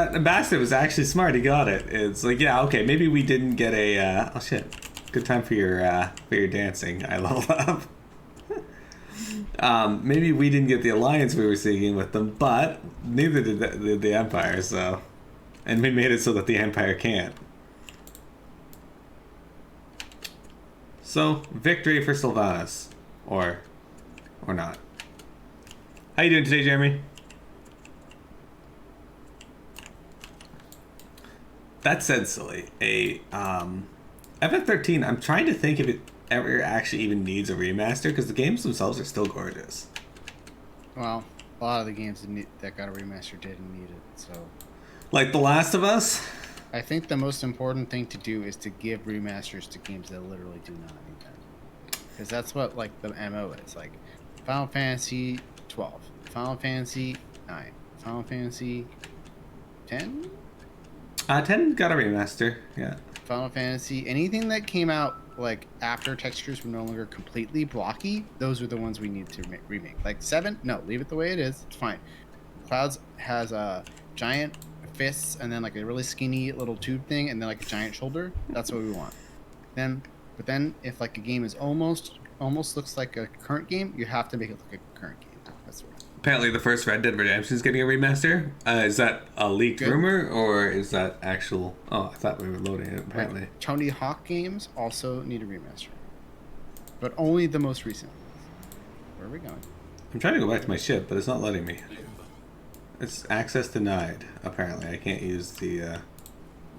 that ambassador was actually smart. He got it. It's like, yeah, okay, maybe we didn't get a. Oh shit! Good time for your dancing. I leveled up. Maybe we didn't get the alliance we were seeking with them, but neither did the Empire. So, and we made it so that the Empire can't. So, victory for Sylvanas, or not. How you doing today, Jeremy? That said, silly. FF13, I'm trying to think if it ever actually even needs a remaster, because the games themselves are still gorgeous. Well, a lot of the games that got a remaster didn't need it, so... Like The Last of Us? I think the most important thing to do is to give remasters to games that literally do not need them. Because that's what, like, the MO is. Like, Final Fantasy 12, Final Fantasy 9, Final Fantasy 10? 10 got a remaster, yeah. Final Fantasy, anything that came out like after textures were no longer completely blocky, those are the ones we need to remake. Like 7, no, leave it the way it is. It's fine. Clouds has a giant fists and then like a really skinny little tube thing and then like a giant shoulder. That's what we want. But then if like a game is almost looks like a current game, you have to make it look like a current game. That's right. Apparently the first Red Dead Redemption is getting a remaster. Is that a leaked rumor, or is that actual... Oh, I thought we were loading it, apparently. Like, Tony Hawk games also need a remaster. But only the most recent ones. Where are we going? I'm trying to go back to my ship, but it's not letting me. It's access denied, apparently. I can't use the...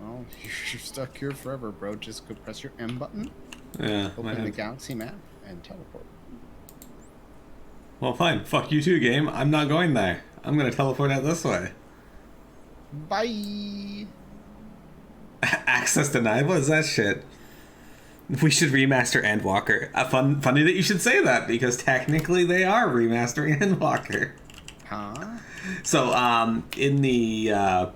Well, you're stuck here forever, bro. Just go press your M button. Yeah. Open the galaxy map and teleport. Well, fine. Fuck you too, game. I'm not going there. I'm gonna teleport out this way. Bye! Access denied? What is that shit? We should remaster Endwalker. Funny that you should say that, because technically they are remastering Endwalker. Huh? So, in the... at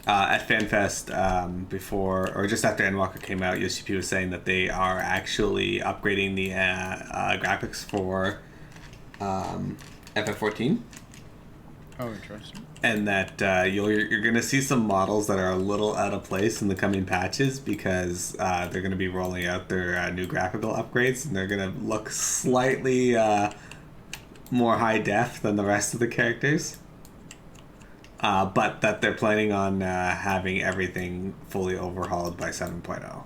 FanFest, before, or just after Endwalker came out, UCP was saying that they are actually upgrading the graphics for... FF14. Oh, interesting. And that you're going to see some models that are a little out of place in the coming patches, because they're going to be rolling out their new graphical upgrades, and they're going to look slightly more high def than the rest of the characters. But that they're planning on having everything fully overhauled by 7.0.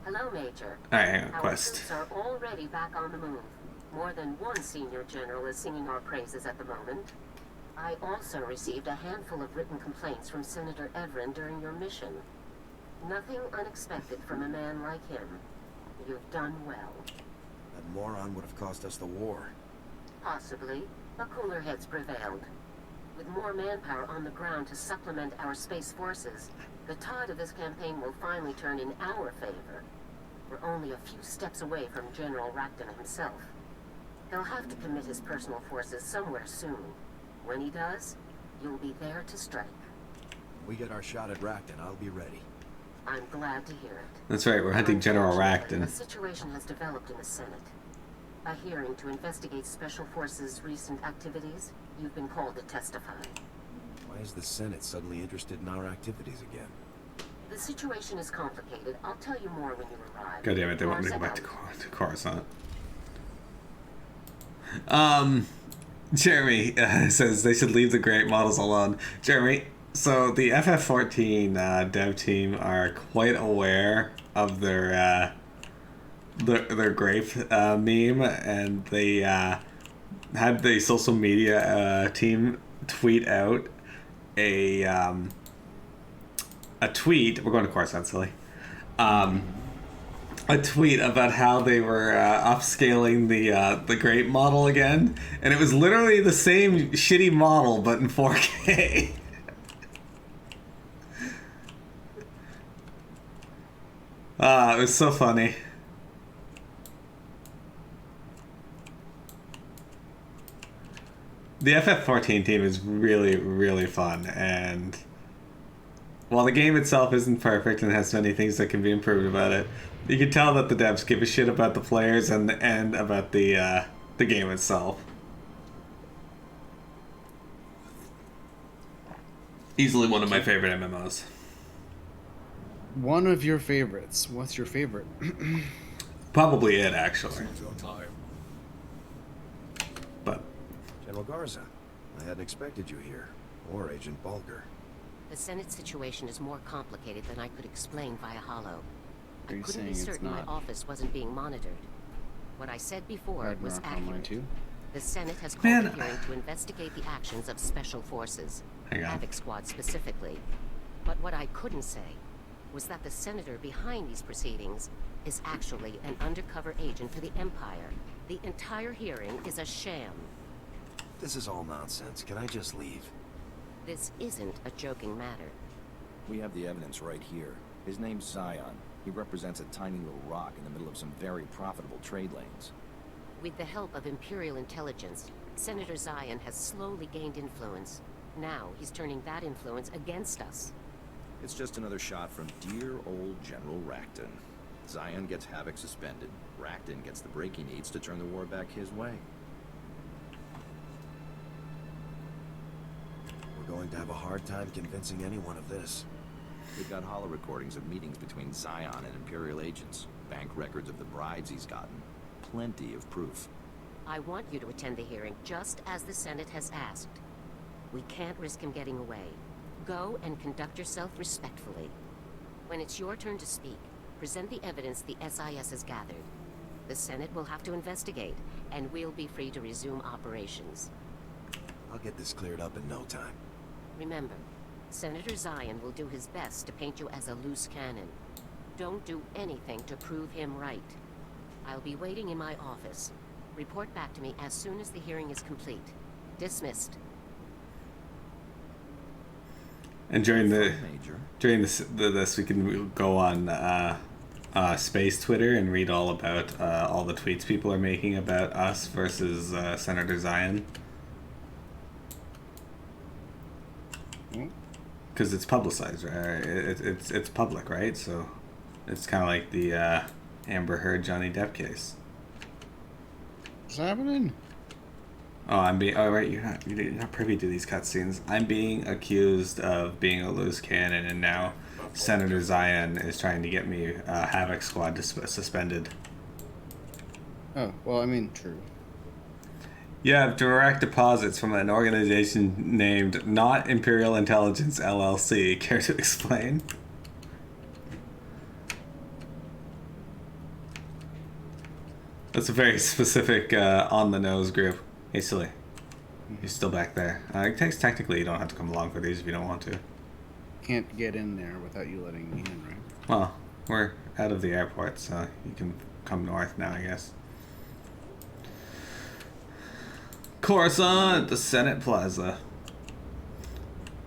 Hello, Major. Alright, hang on, Our quest. troops are already back on the move. More than one senior general is singing our praises at the moment. I also received a handful of written complaints from Senator Everin during your mission. Nothing unexpected from a man like him. You've done well. That moron would have cost us the war. Possibly, but cooler heads prevailed. With more manpower on the ground to supplement our space forces, the tide of this campaign will finally turn in our favor. We're only a few steps away from General Racton himself. He'll have to commit his personal forces somewhere soon. When he does, you'll be there to strike. When we get our shot at Racton, I'll be ready. I'm glad to hear it. That's right, we're hunting General Unfortunately, Racton. A situation has developed in the Senate. A hearing to investigate Special Forces' recent activities. You've been called to testify. Why is the Senate suddenly interested in our activities again? The situation is complicated. I'll tell you more when you arrive. God damn it, they want me to go back Mars to Coruscant. Jeremy says they should leave the great models alone. Jeremy, so the FF14 dev team are quite aware of their grape meme, and they had the social media team tweet out a tweet. We're going to Coruscant, silly. A tweet about how they were upscaling the grape model again, and it was literally the same shitty model but in 4K. It was so funny. The FF14 team is really, really fun, and while the game itself isn't perfect and has many things that can be improved about it, you can tell that the devs give a shit about the players and about the game itself. Easily one of my favorite MMOs. One of your favorites. What's your favorite? Probably it, actually. But General Garza, I hadn't expected you here. Or Agent Bulger. The Senate situation is more complicated than I could explain via holo. Are I you couldn't saying be it's certain my not office wasn't being monitored. What I said before was Ragnarok Online accurate. 2? The Senate has called Man, a hearing to investigate the actions of special forces, hang on. Havoc Squad specifically. But what I couldn't say was that the senator behind these proceedings is actually an undercover agent for the Empire. The entire hearing is a sham. This is all nonsense. Can I just leave? This isn't a joking matter. We have the evidence right here. His name's Zion. He represents a tiny little rock in the middle of some very profitable trade lanes. With the help of Imperial intelligence, Senator Zion has slowly gained influence. Now he's turning that influence against us. It's just another shot from dear old General Racton. Zion gets Havoc suspended. Racton gets the break he needs to turn the war back his way. We're going to have a hard time convincing anyone of this. We've got holo recordings of meetings between Zion and Imperial agents, bank records of the bribes he's gotten. Plenty of proof. I want you to attend the hearing just as the Senate has asked. We can't risk him getting away. Go and conduct yourself respectfully. When it's your turn to speak, present the evidence the SIS has gathered. The Senate will have to investigate, and we'll be free to resume operations. I'll get this cleared up in no time. Remember, Senator Zion will do his best to paint you as a loose cannon. Don't do anything to prove him right. I'll be waiting in my office. Report back to me as soon as the hearing is complete. Dismissed. And during this, we can go on Space Twitter and read all about all the tweets people are making about us versus Senator Zion. Because it's publicized, right? It's public, right? So it's kind of like the Amber Heard Johnny Depp case. What's happening? Oh, right. You're not privy to these cutscenes. I'm being accused of being a loose cannon, and now Senator Zion is trying to get me Havoc Squad suspended. Oh, well, I mean, true. You have direct deposits from an organization named Not Imperial Intelligence LLC. Care to explain? That's a very specific on-the-nose group. Hey, silly. You're still back there. Technically, you don't have to come along for these if you don't want to. Can't get in there without you letting me in, right? Well, we're out of the airport, so you can come north now, I guess. Coruscant, the Senate Plaza.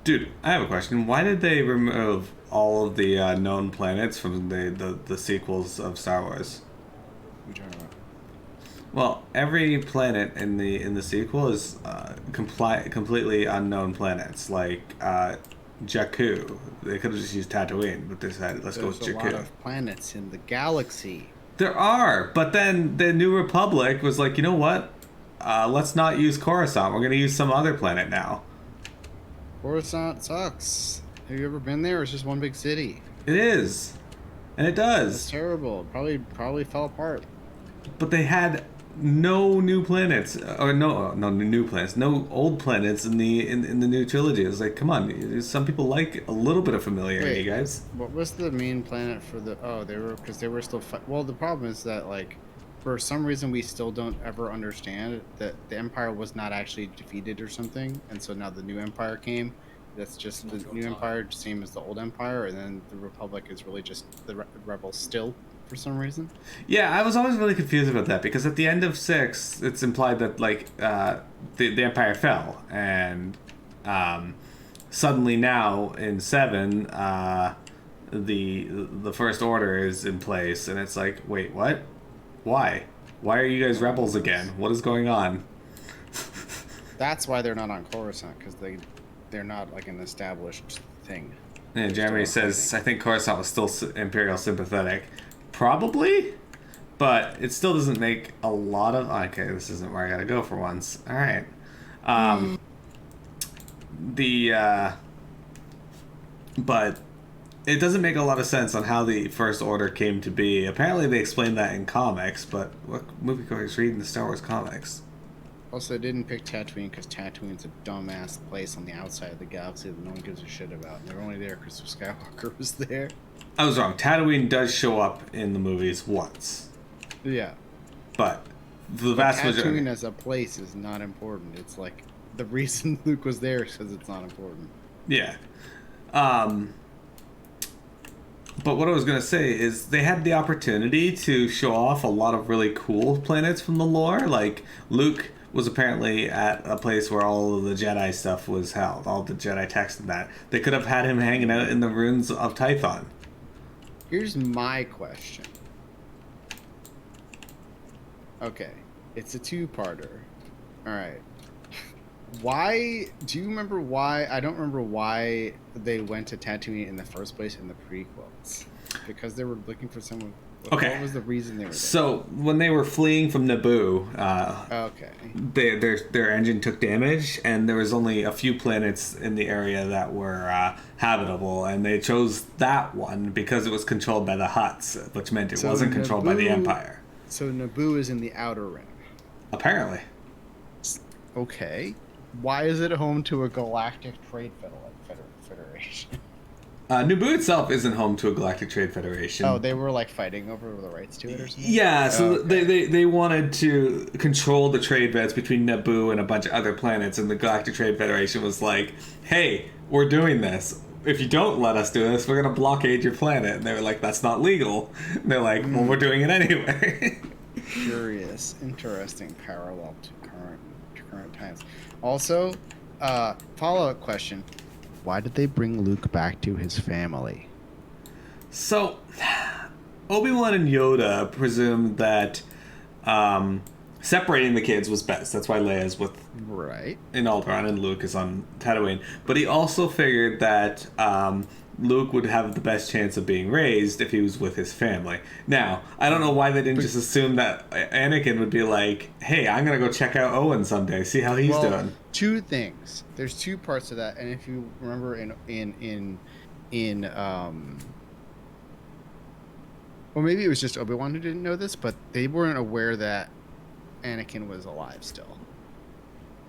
Dude, I have a question. Why did they remove all of the known planets from the sequels of Star Wars? What are you talking about? Well, every planet in the sequel is completely unknown planets, like Jakku. They could have just used Tatooine, but they decided let's go with There's a Jakku. lot of planets in the galaxy. There are, but then the New Republic was like, you know what? Let's not use Coruscant. We're gonna use some other planet now. Coruscant sucks. Have you ever been there? It's just one big city. It is, and it does. It's terrible. Probably fell apart. But they had no new planets, or no new planets, no old planets in the new trilogy. It was like, come on, some people like a little bit of familiarity, Wait. guys. What was the main planet for the? Oh, they were still. Well, the problem is that like, for some reason we still don't ever understand that the Empire was not actually defeated or something, and so now the new Empire came. That's just the new Empire, same as the old Empire, and then the Republic is really just the rebels still, for some reason. Yeah, I was always really confused about that because at the end of 6, it's implied that like the Empire fell, and suddenly now in 7, the First Order is in place, and it's like, wait, what? Why? Why are you guys rebels again? What is going on? That's why they're not on Coruscant, because they're not like an established thing. And Jeremy says, I think Coruscant was still Imperial sympathetic. Probably, but it still doesn't make a lot of... Okay, this isn't where I gotta go for once. Alright. but it doesn't make a lot of sense on how the First Order came to be. Apparently, they explained that in comics, but what moviegoers reading the Star Wars comics? Also, I didn't pick Tatooine because Tatooine's a dumbass place on the outside of the galaxy that no one gives a shit about. And they're only there because Skywalker was there. I was wrong. Tatooine does show up in the movies once. Yeah. But the vast majority... Tatooine as a place is not important. It's like the reason Luke was there says it's not important. Yeah. But what I was going to say is they had the opportunity to show off a lot of really cool planets from the lore. Like, Luke was apparently at a place where all of the Jedi stuff was held, all the Jedi text and that. They could have had him hanging out in the ruins of Tython. Here's my question. Okay, it's a two-parter. All right. Why, do you remember why, I don't remember why they went to Tatooine in the first place in the prequels. Because they were looking for someone. Okay. What was the reason they were there? So, when they were fleeing from Naboo, okay. their engine took damage, and there was only a few planets in the area that were habitable, and they chose that one because it was controlled by the Hutts, which meant it wasn't controlled by the Empire. So Naboo is in the Outer Rim. Apparently. Okay. Why is it home to a galactic trade federation? Naboo itself isn't home to a galactic trade federation. Oh, they were like fighting over the rights to it or something? Yeah, so okay. they wanted to control the trade routes between Naboo and a bunch of other planets, and the Galactic Trade Federation was like, hey, we're doing this. If you don't let us do this, we're going to blockade your planet. And they were like, that's not legal. And they're like, well, we're doing it anyway. Curious. Interesting parallel to current times. Also, follow-up question. Why did they bring Luke back to his family? So, Obi-Wan and Yoda presumed that separating the kids was best. That's why Leia's with in Alderaan and Luke is on Tatooine. But he also figured that Luke would have the best chance of being raised if he was with his family. Now, I don't know why they didn't just assume that Anakin would be like, hey, I'm going to go check out Owen someday, see how he's doing. Two things. There's two parts to that, and if you remember well, maybe it was just Obi-Wan who didn't know this, but they weren't aware that Anakin was alive still.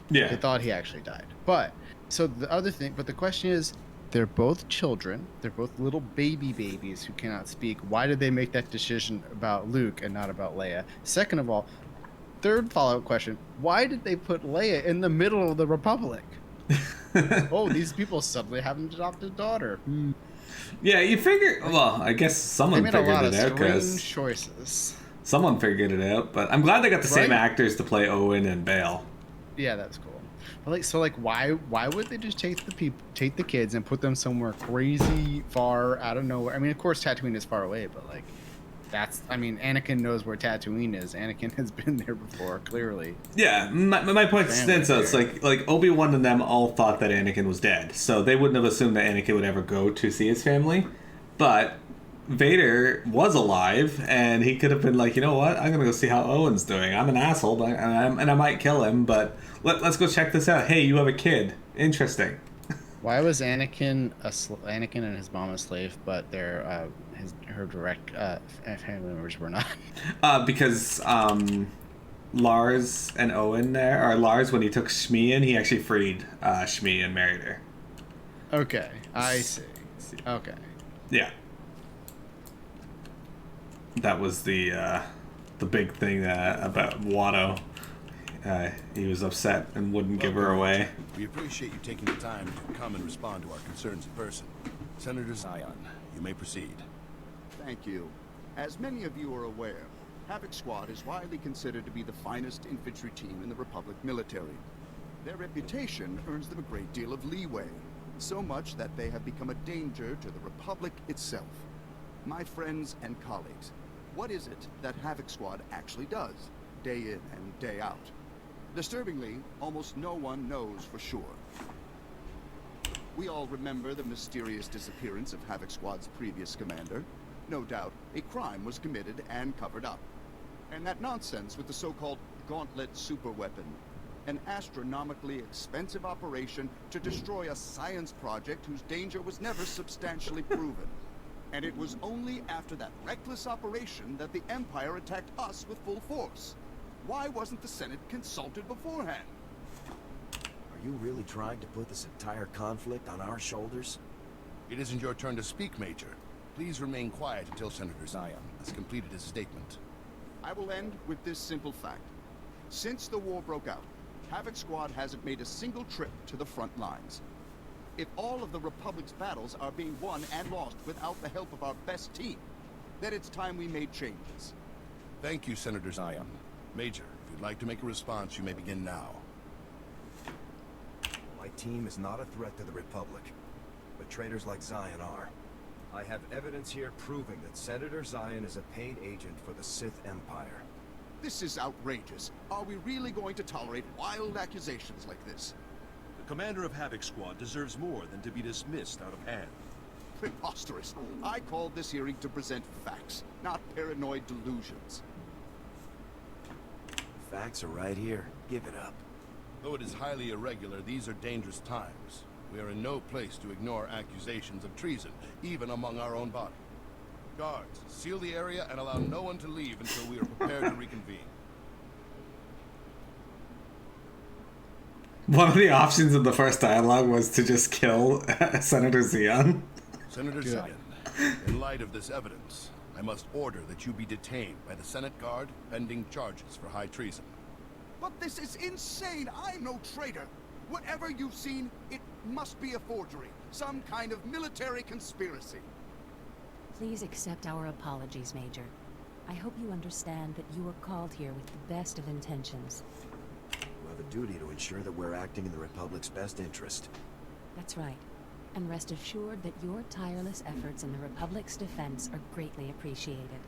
Yeah. They thought he actually died. But the question is, they're both children. They're both little babies who cannot speak. Why did they make that decision about Luke and not about Leia? Second of all, third follow-up question, why did they put Leia in the middle of the Republic? Oh, these people suddenly have an adopted daughter. Yeah, you figure, well, I guess someone figured it out. They made a lot of strange choices. Someone figured it out, but I'm glad they got the same actors to play Owen and Bale. Yeah, that's cool. But why would they just take the kids and put them somewhere crazy far out of nowhere? I mean, of course Tatooine is far away, but Anakin knows where Tatooine is. Anakin has been there before, clearly. Yeah, my point stands out. It's like Obi-Wan and them all thought that Anakin was dead, so they wouldn't have assumed that Anakin would ever go to see his family. But Vader was alive, and he could have been like, you know what? I'm gonna go see how Owen's doing. I'm an asshole, and I might kill him, but let's go check this out. Hey, you have a kid. Interesting. Why was Anakin and his mom a slave, but her direct family members were not? Because Lars and Owen there, or Lars, when he took Shmi in, he actually freed Shmi and married her. Okay, I see. Okay. Yeah. That was the big thing about Watto. He was upset and wouldn't give her away. We appreciate you taking the time to come and respond to our concerns in person. Senator Zion, you may proceed. Thank you. As many of you are aware, Havoc Squad is widely considered to be the finest infantry team in the Republic military. Their reputation earns them a great deal of leeway, so much that they have become a danger to the Republic itself. My friends and colleagues, what is it that Havoc Squad actually does, day in and day out? Disturbingly, almost no one knows for sure. We all remember the mysterious disappearance of Havoc Squad's previous commander. No doubt, a crime was committed and covered up. And that nonsense with the so-called Gauntlet superweapon. an astronomically expensive operation to destroy a science project whose danger was never substantially proven. And it was only after that reckless operation that the Empire attacked us with full force. Why wasn't the Senate consulted beforehand? Are you really trying to put this entire conflict on our shoulders? It isn't your turn to speak, Major. Please remain quiet until Senator Zion has completed his statement. I will end with this simple fact. Since the war broke out, Havoc Squad hasn't made a single trip to the front lines. If all of the Republic's battles are being won and lost without the help of our best team, then it's time we made changes. Thank you, Senator Zion. Major, if you'd like to make a response, you may begin now. My team is not a threat to the Republic, but traitors like Zion are. I have evidence here proving that Senator Zion is a paid agent for the Sith Empire. This is outrageous. Are we really going to tolerate wild accusations like this? The commander of Havoc Squad deserves more than to be dismissed out of hand. Preposterous. I called this hearing to present facts, not paranoid delusions. The facts are right here. Give it up. Though it is highly irregular, these are dangerous times. We are in no place to ignore accusations of treason, even among our own body. Guards, seal the area and allow no one to leave until we are prepared to reconvene. One of the options in the first dialogue was to just kill Senator Zion. Senator Zion, in light of this evidence, I must order that you be detained by the Senate Guard pending charges for high treason. But this is insane! I'm no traitor! Whatever you've seen, it must be a forgery. Some kind of military conspiracy. Please accept our apologies, Major. I hope you understand that you were called here with the best of intentions. You have a duty to ensure that we're acting in the Republic's best interest. That's right. And rest assured that your tireless efforts in the Republic's defense are greatly appreciated.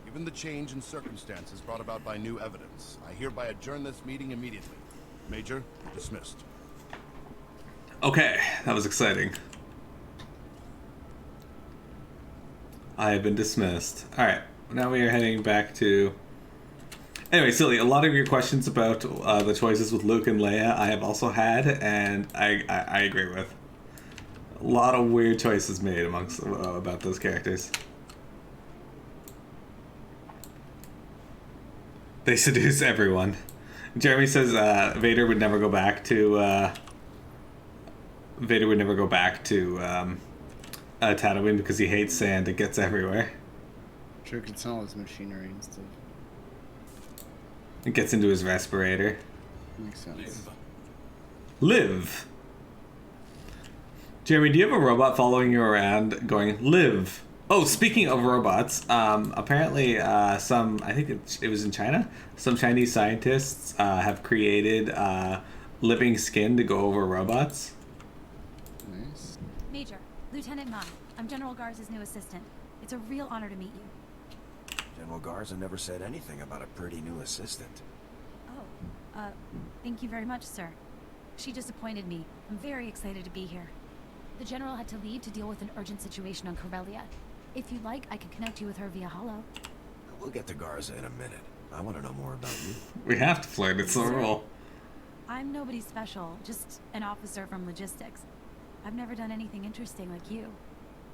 Given the change in circumstances brought about by new evidence, I hereby adjourn this meeting immediately. Major, dismissed. Okay, that was exciting. I have been dismissed. Alright, now we are heading back to... Anyway, Silly, a lot of your questions about the choices with Luke and Leia I have also had, and I agree with. A lot of weird choices made amongst about those characters. They seduce everyone. Jeremy says Vader would never go back to Tatooine because he hates sand. It gets everywhere. Sure could smell his machinery and stuff. It gets into his respirator. Makes sense. Live. Jeremy, do you have a robot following you around going, live? Oh, speaking of robots, apparently some, I think it was in China, some Chinese scientists have created living skin to go over robots. Nice. Major, Lieutenant Ma, I'm General Garza's new assistant. It's a real honor to meet you. General Garza never said anything about a pretty new assistant. Oh, thank you very much, sir. She just appointed me. I'm very excited to be here. The General had to leave to deal with an urgent situation on Corellia. If you'd like, I can connect you with her via holo. We'll get to Garza in a minute. I want to know more about you. We have to flirt, it's the rule. I'm nobody special, just an officer from logistics. I've never done anything interesting like you.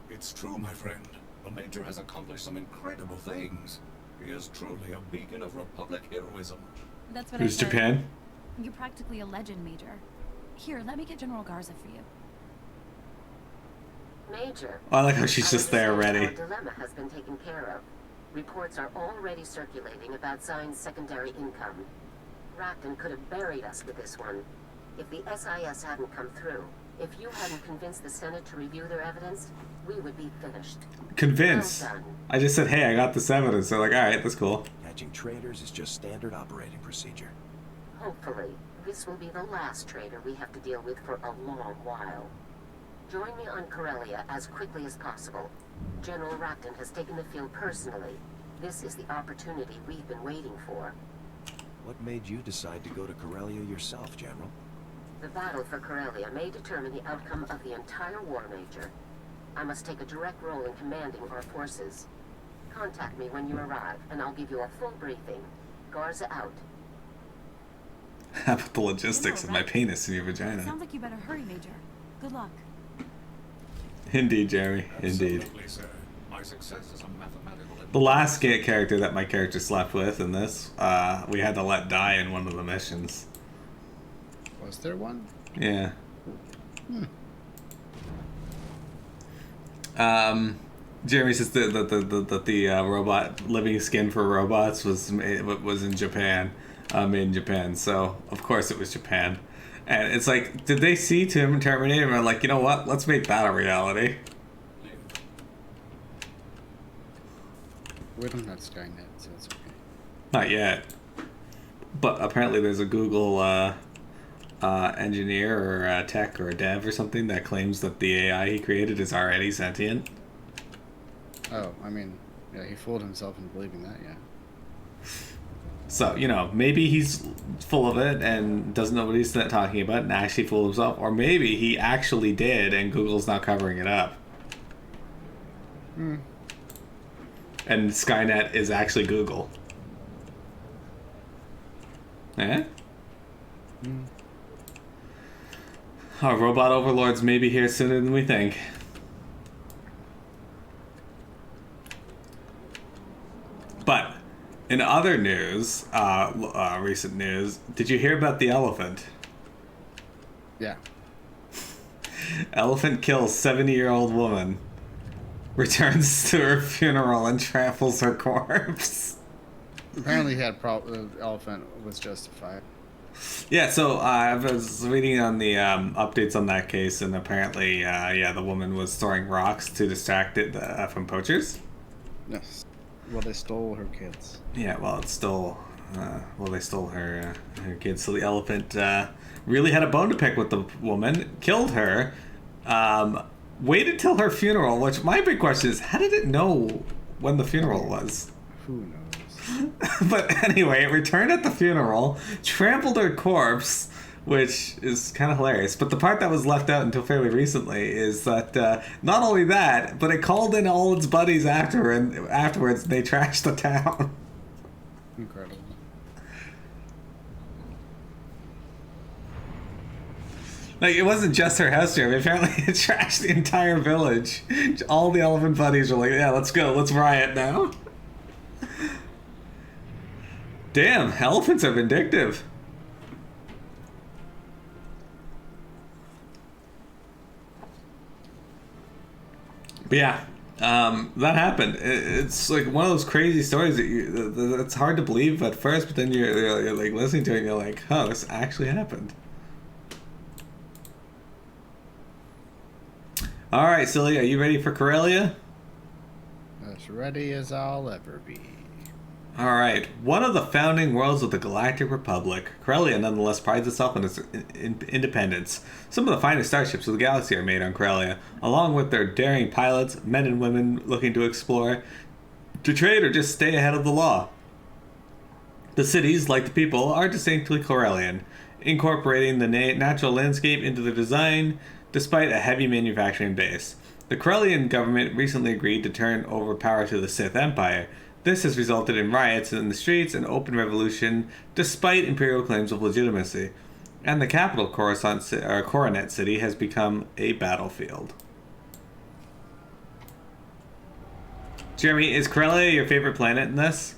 It's true, my friend. The Major has accomplished some incredible things. He is truly a beacon of Republic heroism. That's what Who's I heard. Japan? You're practically a legend, Major. Here, let me get General Garza for you. Major. Oh, I like how she's just there ready. Our dilemma has been taken care of. Reports are already circulating about Zion's secondary income. Racton could have buried us with this one. If the SIS hadn't come through, if you hadn't convinced the Senate to review their evidence, we would be finished. Convince. Well done. I just said, hey, I got this evidence. They're like, alright, that's cool. Catching traitors is just standard operating procedure. Hopefully, this will be the last traitor we have to deal with for a long while. Join me on Corellia as quickly as possible. General Racton has taken the field personally. This is the opportunity we've been waiting for. What made you decide to go to Corellia yourself, General? The battle for Corellia may determine the outcome of the entire war, Major. I must take a direct role in commanding our forces. Contact me when you arrive, and I'll give you a full briefing. Garza out. How about the logistics of my right? penis in your vagina? Sounds like you better hurry, Major. Good luck. Indeed, Jeremy. Indeed. Absolutely, sir. My success is a mathematical... The last character that my character slept with in this, we had to let die in one of the missions. Was there one? Yeah. Jeremy says that the robot living skin for robots was in Japan, made in Japan. So of course it was Japan, and it's like, did they see Terminator and are like, you know what? Let's make that a reality. We don't have Skynet, so it's okay. Not yet, but apparently there's a Google engineer or tech or dev or something that claims that the AI he created is already sentient. Oh, I mean, yeah, he fooled himself into believing that, yeah. So, you know, maybe he's full of it and doesn't know what he's talking about and actually fooled himself. Or maybe he actually did and Google's not covering it up. And Skynet is actually Google. Eh? Our robot overlords may be here sooner than we think. But in other news, recent news, did you hear about the elephant? Yeah. Elephant kills 70-year-old woman, returns to her funeral and tramples her corpse. Apparently he had the elephant was justified. Yeah, so I was reading on the updates on that case, and apparently, yeah, the woman was throwing rocks to distract it from poachers. Yes. Well, they stole her kids. Yeah, well, they stole her kids. So the elephant really had a bone to pick with the woman, killed her, waited till her funeral. Which my big question is, how did it know when the funeral was? Who knows? But anyway, it returned at the funeral, trampled her corpse, which is kind of hilarious. But the part that was left out until fairly recently is that not only that, but it called in all its buddies afterwards, and they trashed the town. Incredible. Like, it wasn't just her house, Jeremy. Apparently it trashed the entire village. All the elephant buddies were like, yeah, let's go, let's riot now. Damn, elephants are vindictive. But yeah, that happened. It's like one of those crazy stories that it's hard to believe at first, but then you're like listening to it and you're like, huh, this actually happened. All right, Silly, are you ready for Corellia? As ready as I'll ever be. All right, one of the founding worlds of the Galactic Republic, Corellia nonetheless prides itself on its independence. Some of the finest starships of the galaxy are made on Corellia, along with their daring pilots, men and women looking to explore, to trade, or just stay ahead of the law. The cities, like the people, are distinctly Corellian, incorporating the natural landscape into their design, despite a heavy manufacturing base. The Corellian government recently agreed to turn over power to the Sith Empire. This has resulted in riots in the streets and open revolution, despite Imperial claims of legitimacy. And the capital, Coronet City, has become a battlefield. Jeremy, is Corellia your favorite planet in this?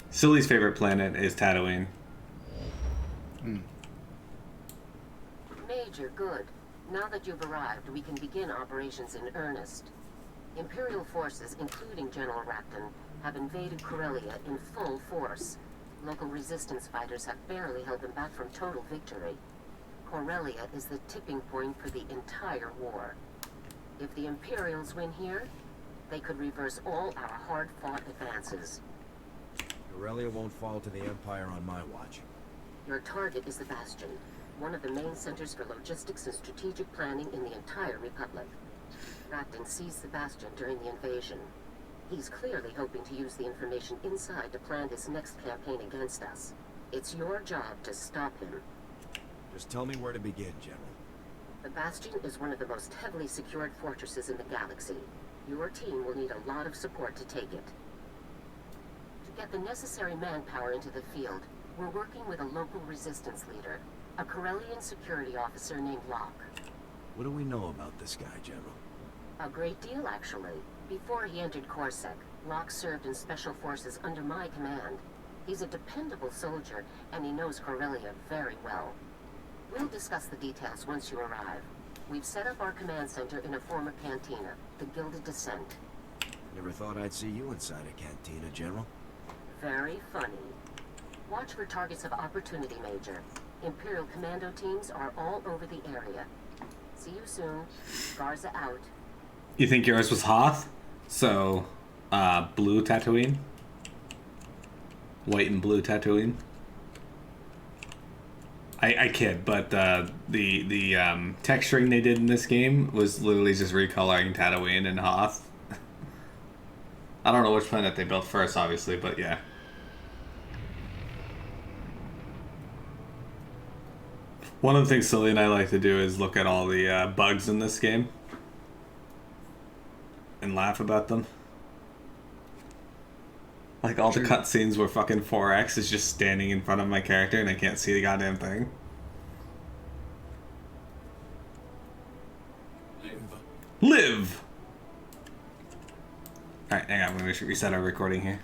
Silly's favorite planet is Tatooine. Major, good. Now that you've arrived, we can begin operations in earnest. Imperial forces, including General Racton, have invaded Corellia in full force. Local resistance fighters have barely held them back from total victory. Corellia is the tipping point for the entire war. If the Imperials win here, they could reverse all our hard-fought advances. Corellia won't fall to the Empire on my watch. Your target is the Bastion, one of the main centers for logistics and strategic planning in the entire Republic. Racton seized the Bastion during the invasion. He's clearly hoping to use the information inside to plan his next campaign against us. It's your job to stop him. Just tell me where to begin, General. The Bastion is one of the most heavily secured fortresses in the galaxy. Your team will need a lot of support to take it. get the necessary manpower into the field, we're working with a local resistance leader, a Corellian security officer named Locke. What do we know about this guy, General? A great deal, actually. Before he entered Corsac, Locke served in Special Forces under my command. He's a dependable soldier, and he knows Corellia very well. We'll discuss the details once you arrive. We've set up our command center in a former cantina, the Gilded Descent. Never thought I'd see you inside a cantina, General. Very funny. Watch for targets of opportunity, Major. Imperial Commando teams are all over the area. See you soon. Garza out. You think yours was Hoth? So, blue Tatooine? White and blue Tatooine? I kid, but the texturing they did in this game was literally just recoloring Tatooine and Hoth. I don't know which planet they built first, obviously, but yeah. One of the things Sully and I like to do is look at all the bugs in this game and laugh about them. Like all the cutscenes where fucking 4X is just standing in front of my character and I can't see the goddamn thing. Live! Alright, hang on, I'm gonna reset our recording here.